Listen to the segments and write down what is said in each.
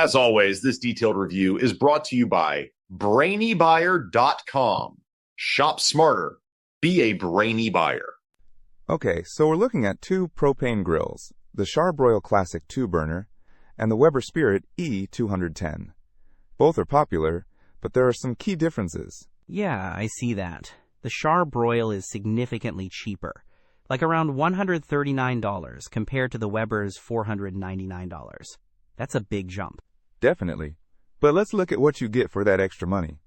As always, this detailed review is brought to you by BrainyBuyer.com. Shop smarter. Be a brainy buyer. Okay, so we're looking at two propane grills, the Charbroil Classic 2-burner and the Weber Spirit E-210. Both are popular, but there are some key differences. Yeah, I see that. The Charbroil is significantly cheaper, like around $139 compared to the Weber's $499. That's a big jump. Definitely. But let's look at what you get for that extra money.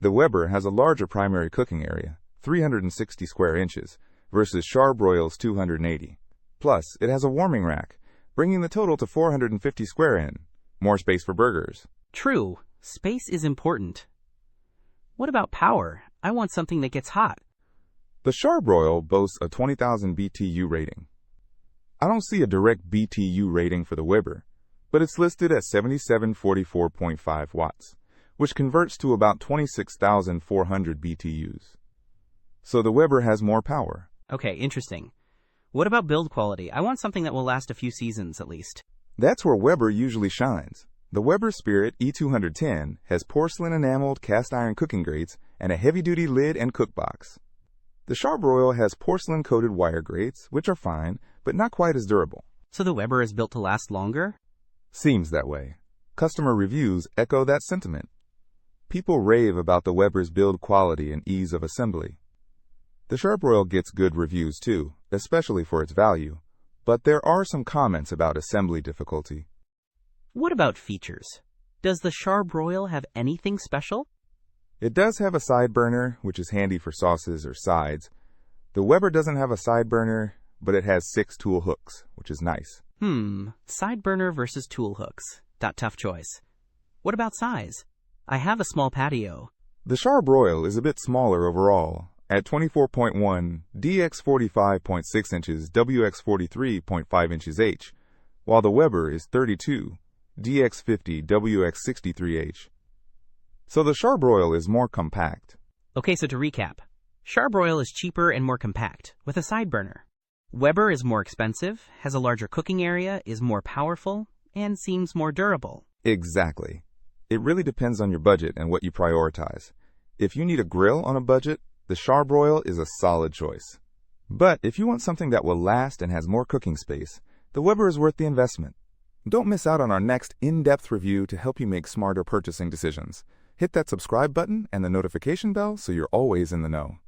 The Weber has a larger primary cooking area, 360 square inches, versus Charbroil's 280. Plus, it has a warming rack, bringing the total to 450 square in. More space for burgers. True. Space is important. What about power? I want something that gets hot. The Charbroil boasts a 20,000 BTU rating. I don't see a direct BTU rating for the Weber, but it's listed at 7744.5 watts, which converts to about 26,400 BTUs. So the Weber has more power. Okay, interesting. What about build quality? I want something that will last a few seasons at least. That's where Weber usually shines. The Weber Spirit E-210 has porcelain enameled cast iron cooking grates and a heavy-duty lid and cookbox. The Charbroil has porcelain-coated wire grates, which are fine, but not quite as durable. So the Weber is built to last longer? Seems that way. Customer reviews echo that sentiment. People rave about the Weber's build quality and ease of assembly. The Charbroil gets good reviews too, especially for its value, but there are some comments about assembly difficulty. What about features? Does the Charbroil have anything special? It does have a side burner, which is handy for sauces or sides. The Weber doesn't have a side burner, but it has 6 tool hooks, which is nice. Side burner versus tool hooks. That tough choice. What about size? I have a small patio. The Charbroil is a bit smaller overall, at 24.1 DX 45.6 inches WX 43.5 inches H, while the Weber is 32 DX 50 WX 63H. So the Charbroil is more compact. Okay, so to recap, Charbroil is cheaper and more compact, with a side burner. Weber is more expensive, has a larger cooking area, is more powerful, and seems more durable. Exactly. It really depends on your budget and what you prioritize. If you need a grill on a budget, the Charbroil is a solid choice. But if you want something that will last and has more cooking space, the Weber is worth the investment. Don't miss out on our next in-depth review to help you make smarter purchasing decisions. Hit that subscribe button and the notification bell so you're always in the know.